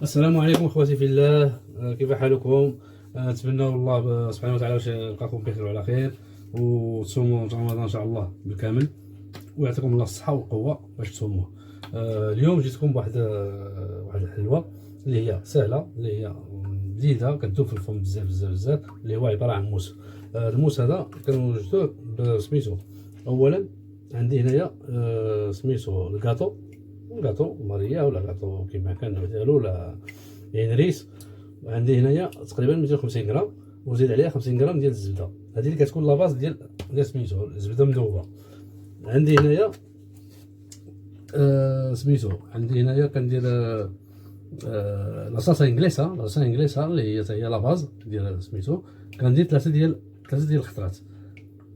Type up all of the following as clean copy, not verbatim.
السلام عليكم اخواتي في الله. كيف حالكم؟ نتمنى الله سبحانه وتعالى باش يلقاكم بخير وعلى خير، وتصوموا رمضان ان شاء الله بالكامل، ويعطيكم الله الصحه والقوه باش تصوموه. اليوم جيتكم بواحد واحد الحلوه اللي هي سهله، اللي هي لذيذه، كتذوب في الفم بزاف بزاف بزاف، اللي هو عباره عن موس. الموس هذا كنوجدوه بسميتو. اولا عندي هنايا سميتو الكاطو ماريا ولا كاطو كيما كان النوع ديالو، ولا يعني ريس. عندي هنايا تقريبا 250 غرام، وزيد عليها 50 غرام ديال الزبده، هذه اللي كتكون لاباز ديال سميتو الزبده مذوبه. عندي هنايا سميتو، عندي هنايا كندير لاصاصا انجليسا اللي هي حتى هي لاباز ديال سميتو. كندير ثلاثه ديال الخطرات.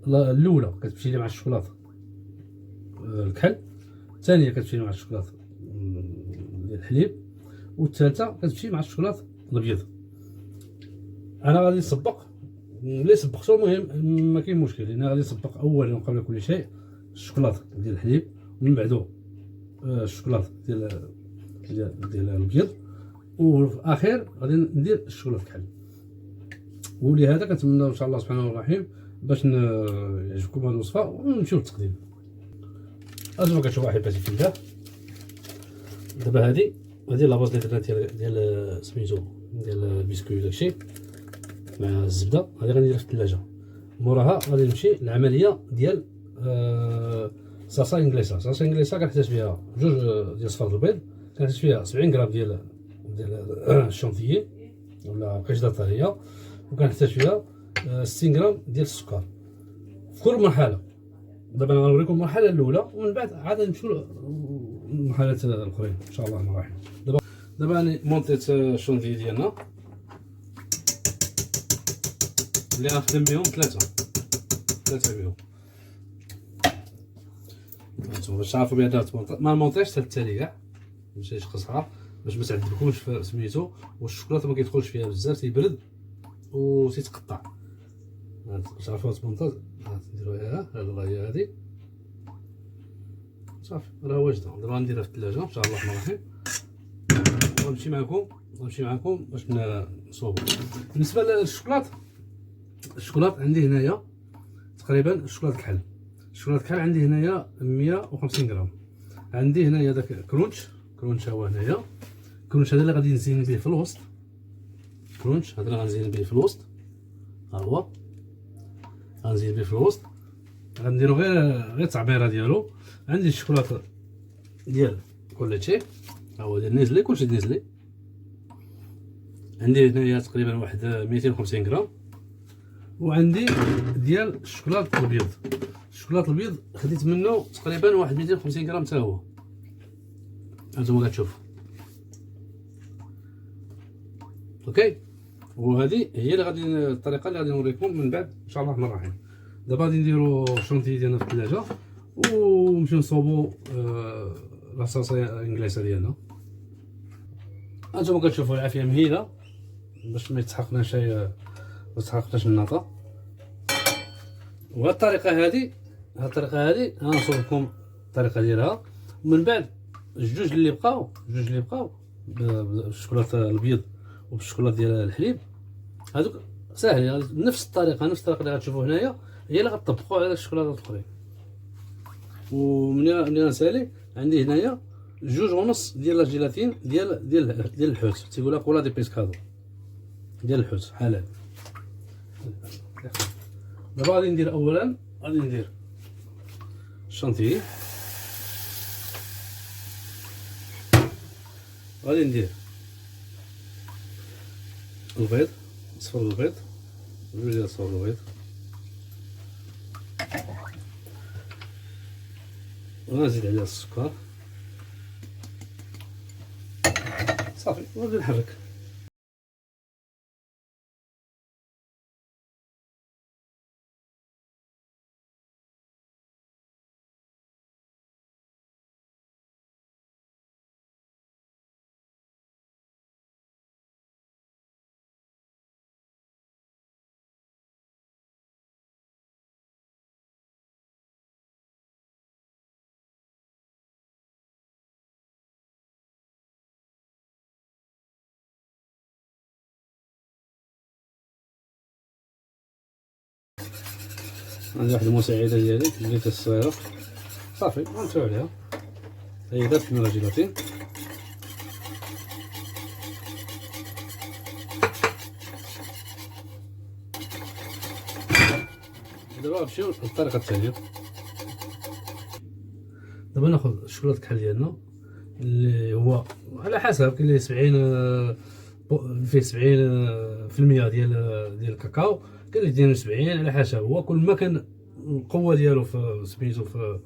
الاولى كتمشي لي مع الشوكولاط الكحل، الثانيه كتمشي لي مع الشوكولاط ديال الحليب، والثالثه كتمشي مع الشوكولاط الابيض. انا غادي نسبق اللي سبقتو، المهم ما كاين مشكل، لان غادي نسبق اولا وقبل كل شيء الشوكولاط ديال الحليب، ومن بعدو الشوكولاط ديال الابيض، وفي الاخير غادي ندير الشوكولاط الكحل. ولهذا كنتمنى ان شاء الله سبحانه الرحيم باش يعجبكم هذه الوصفه ونمشيو للتقديم. انتما كتشوفوا احبتي في الله، دابا هذه لاباز اللي درنا ديال سميتو ديال البسكوي وداكشي مع الزبده، هذه غنديرها في الثلاجه. موراها غادي نمشي للعمليه ديال صلصه انجليسا كنحتاج فيها جوج ديال صفار البيض، كنحتاج فيها 70 غرام ديال الشونتيي ولا قشده طريه، وكنحتاج فيها 60 غرام ديال السكر في كل مرحله. دابا انا غنوريكم المرحله الاولى، ومن بعد عاد نمشيو للمرحلات الاخرين ان شاء الله الرحمن الرحيم. دابا انا مونطيت الشونتيي ديالنا اللي غنخدم بهم ثلاثه بهم. هانتوما باش تعرفوا بان ما نمونطيش حتى التالي كاع، ماشي قصها باش ما تعذبكمش في سميتو، والشوكولاته ما كيدخلش فيها بزاف، تيبرد وتيتقطع. باش تعرفوا تمونطاج نديروها هاد هي هادي صافي راه واجده. دابا غنديرها في الثلاجه ان شاء الله الرحمن الرحيم، ونمشي معكم باش نصوبوا. بالنسبه للشوكولاط عندي هنايا تقريبا الشوكولاط الكحل عندي هنايا 150 غرام. عندي هنايا داك كرونش هو هنايا كرونش، هذا اللي غادي نزين به في الوسط. كرونش هذا اللي غنزين به في الوسط، ها هو غنزين به في الوسط. غنديرو غير تعبيره ديالو. عندي الشوكولاط ديال كولاتشي، ها هو ديال نيزلي، كلشي نيزلي. عندي هنايا تقريبا واحد 250 غرام. وعندي ديال الشوكولاط الابيض خديت منه تقريبا واحد 250 غرام حتى هو، هانتوما كتشوفوا. اوكي، وهذه هي اللي غادي الطريقه اللي غادي نوريكم من بعد ان شاء الله الرحمن الرحيم. دابا غادي نديرو الشونتي ديالنا في الثلاجه، ونمشيو نصوبو لاصاصه انجليسا ديالنا. هانتوما كتشوفوا العافيه مهيله باش ما يتحقناش النطا. وهاد الطريقه هذه غنصور لكم الطريقه ديالها، ومن بعد الجوج اللي بقاو بالشوكولاط الابيض وبالشوكولاط ديال الحليب، هذوك ساهلين. نفس الطريقه اللي غتشوفوا هنايا هي اللي غتطبقوا على الشوكولاط الاخرين. ومنين نسالي عندي هنايا 2.5 ديال الجيلاتين ديال الحوت، تيقولها كولا دي بيسكادو ديال الحوت حلال. دابا غادي ندير اولا الشانتيي، غادي ندير البيض، صفر البيض، جوج ديال صفر البيض، وغنزيد عليها السكر صافي، وغادي نحرك. عندي واحد المساعده ديالي اللي الصغيره صافي غنمشيو عليها. هي درت من الجيلاتين. دابا نمشيو للطريقه الثانيه. دابا ناخذ الشوكولاط الكحل ديالنا اللي هو على حسب، كاين اللي 70 فيه 70% ديال الكاكاو، كاين اللي 72 على حسب. هو كل ما كان القوه ديالو في سميتو في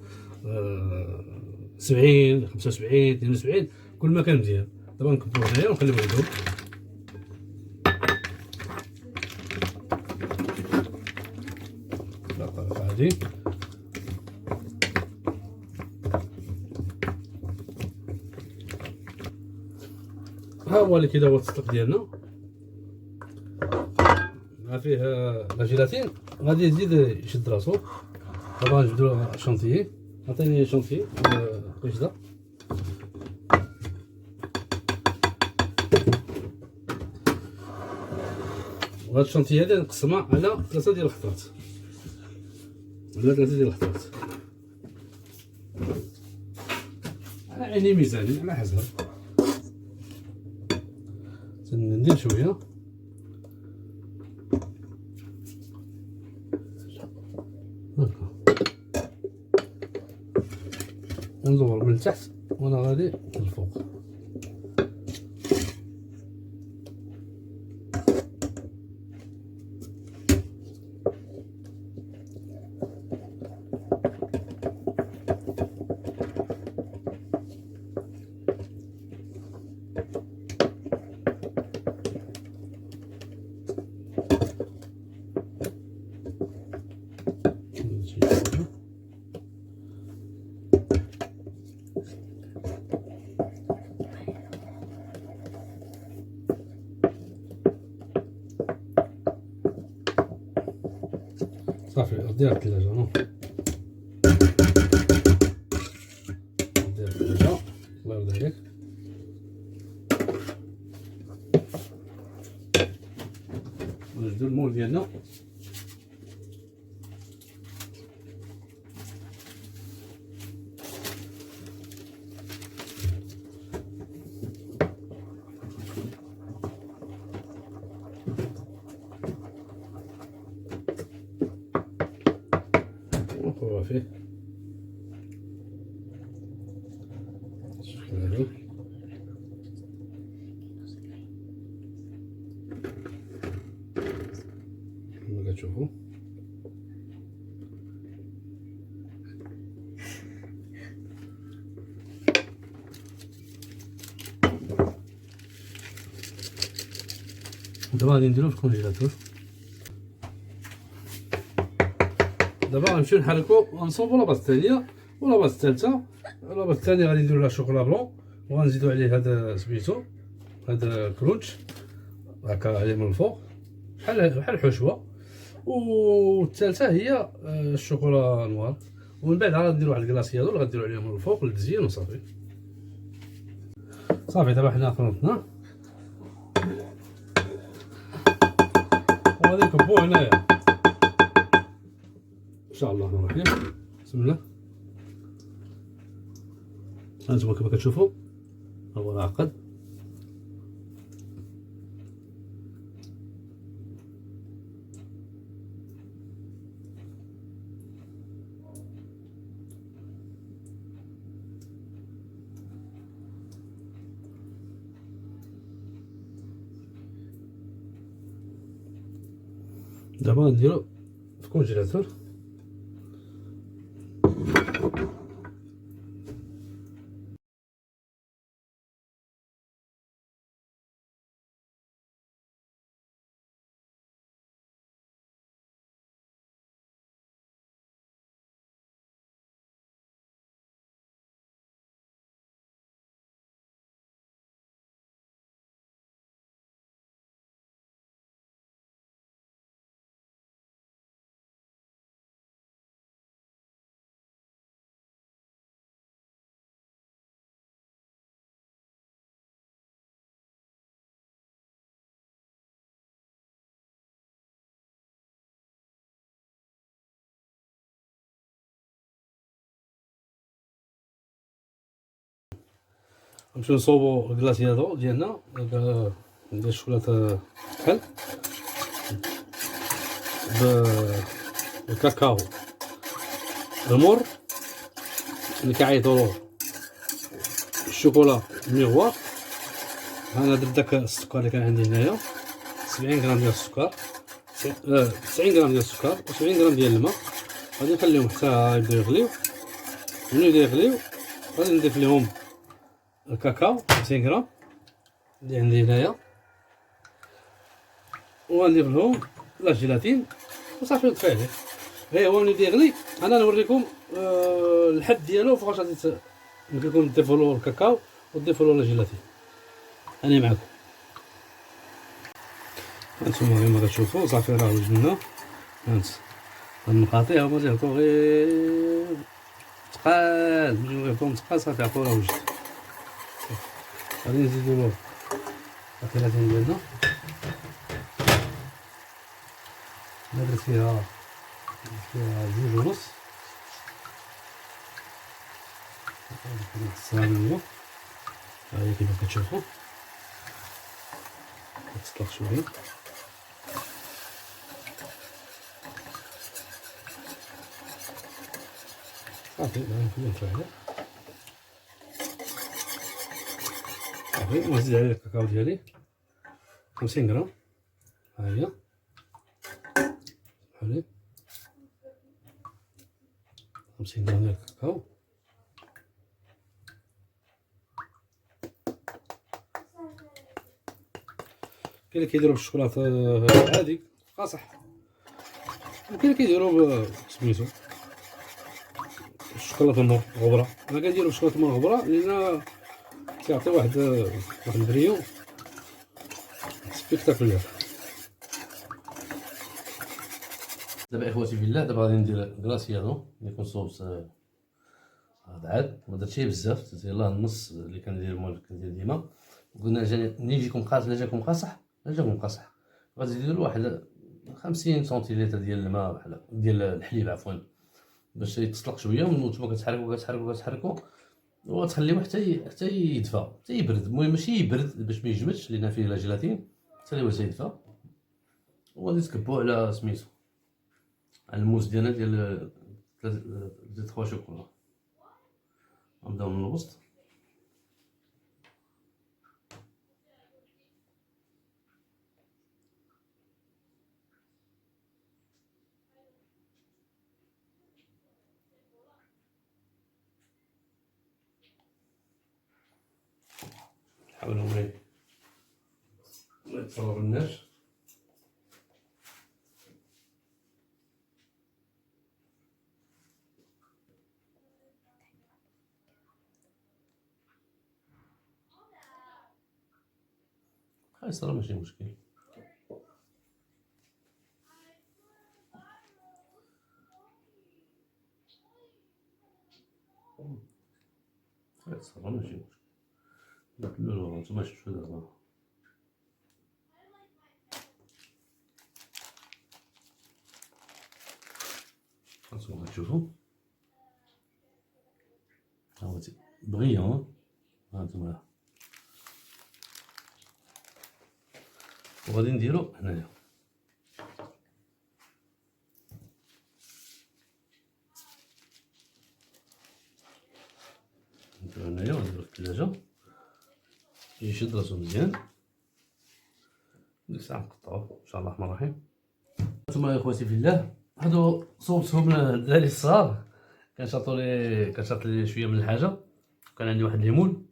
70 75 72 كل ما كان مزيان. دابا نكبرو هنايا ونخليوه يذوب. بالطريقه هادي ها هو اللي كيداوى التسلق ديالنا. ها فيه لا جيلاتين غادي يزيد يشد راسو. دابا غنجبدو شونتيي. عطيني شونتيي وجده. وهاد الشونتيي هادي نقسمها على 3 ديال الخطرات، على عيني ميزاني على حسب. ندير شويه هكا ونزور من التحت وانا غادي للفوق. صافي دير الثلاجة نو دير الثلاجة. الله يرضي عليك. نجبدو المول ديالنا. ونخويوها فيه بالشكل هذا كما كتشوفو. دابا غادي نديرو في الكونجيلاتور. دابا غنمشيو نحركو ونصوبو لاباط الثانيه ولاباط الثالثه. لاباط الثانيه غادي نديرو لها شوكولا بلون وغنزيدو عليه هذا سميتو هذا كرونش هكا عليه من الفوق بحال الحشوه. والثالثه هي الشوكولا نوار. ومن بعد عاد نديرو واحد الكلاصيادو اللي غنديرو عليه من الفوق للتزيين وصافي. صافي دابا حنا خلطنا وغادي نكبوه هنايا ان شاء الله الرحمن الرحيم. بسم الله. هانتوما كما كتشوفوا هو عقد. دابا نديرو في الكونجيلاتور. نمشيو نصوبو الكلاصيادو ديالنا ديال الشوكولاته كحل بالكاكاو المر اللي كيعيطولو الشوكولا ميغوار. انا درت داك السكر اللي كان عندي هنايا 70 غرام ديال السكر، 90 غرام ديال السكر و 70 غرام ديال الماء. غادي نخليهم حتى يبداو يغليو. ملي يبداو يغليو غادي نضيف ليهم الكاكاو 50 غرام اللي عندي هنايا، وغنضيف لهم لا جيلاتين وصافي نطفي عليه. ها هو ملي يبدا يغلي انا نوريكم الحد ديالو فوقاش غادي نقول لكم تضيفوا له الكاكاو وتضيفوا له لا جيلاتين. انا معكم هانتوما كما كتشوفوا صافي راه وجدنا. هانت المقاطع هما تيهبطوا غير تقال، ملي يهبطوا تقال صافي عرفتوا راه وجد. غادي نزيدو له الجيلاتين ديالنا. انا درت فيها 2.5 الصغيرة. ها هي كيما كتشوفوا كتطلق شويه. صافي نخليها تفعل صافي. ونزيد عليه الكاكاو ديالي 50 غرام. ها هي حليب 50 غرام ديال الكاكاو. كاين اللي كيديرو بالشوكولاته عادي قاصح، وكاين اللي كيديرو سميتو الشوكولاته المغبره. انا كنديرو بالشوكولاته المغبره لان كيعطي واحد البريو سبيكتاكولير. دابا اخواتي في الله، دابا غادي ندير كلاصيادو اللي يكون صوص عاد ما درتش بزاف، درت يلاه النص اللي كندير ديما. قلنا ملي يجيكم قاصح لا جاكم قاصح لا جاكم قاصح غادي ديروا واحد 50 سنتيلتر ديال الماء بحال ديال الحليب عفوا باش يتسلق شويه. وانتم كتحركوا وتخليوه حتى يدفى حتى يبرد. المهم ماشي يبرد باش ما يجمدش لان فيه لا جيلاتين، تخليوه حتى يدفى. وغادي تكبوه على سميتو على الموس ديالنا ديال 3 شوكولا. غنبداو من الوسط. نحاولو ما يتفرغناش. خايس راه ماشي مشكل. خايس راه ماشي مشكل. لا نتوما شفتو دابا هانتوما كتشوفو ها هو بغيون. هانتوما وغادي نديرو هنايا. نديرو هنايا ونديرو في الثلاجة يشد راسو مزيان. ديك الساعة نقطعوه ان شاء الله الرحمن الرحيم. هانتوما يا اخواتي في الله، هادو صوبتهم للدراري الصغار. كنشاط لي شويه من الحاجه. كان عندي واحد الليمون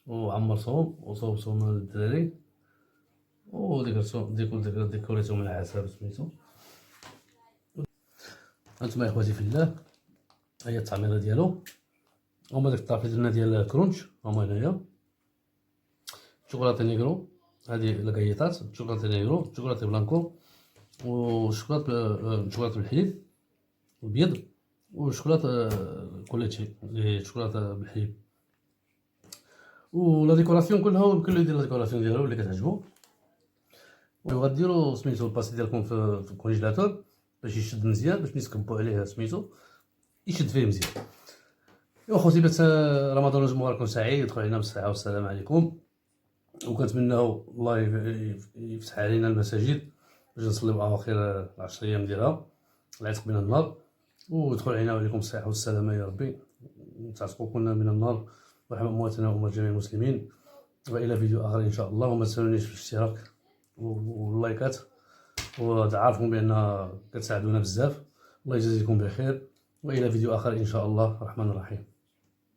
وعمرتهم وصوبتهم للدراري ديكوريتهم العسل سميتو. هانتوما يا اخواتي في الله، هي التعميره ديالو. هما داك الطرف درنا ديال الكرونش هما هنايا. شوكولاته نيغرو هادي لاكايطات، شوكولاته نيغرو، شوكولاته بلانكو، شوكولاته بالحليب الابيض، وشوكولاته كوليتشي اللي شوكولاته بالحليب. ولا ديكوراسيون كلها يمكن يدير لا ديكوراسيون ديالو اللي كتعجبو. وغديروا سميتو الباسي ديالكم في الكونجيلاتور باش يشد مزيان، باش ملي تكبوا عليه سميتو يشد فيه مزيان. ايوا خوتي بات رمضان مبارك سعيد، يدخل علينا بالصحة والسلام عليكم، وكنتمناو الله يفتح علينا المساجد باش نصليو اواخر العشر ايام ديالها العتق من النار، ويدخل علينا وعليكم الصحة والسلامة يا ربي، تعتقوا كلنا من النار ورحم امواتنا واموات جميع المسلمين. والى فيديو اخر ان شاء الله، وما تنسونيش في الاشتراك واللايكات، وتعرفون بان كتساعدونا بزاف. الله يجازيكم بخير، والى فيديو اخر ان شاء الله الرحمن الرحيم.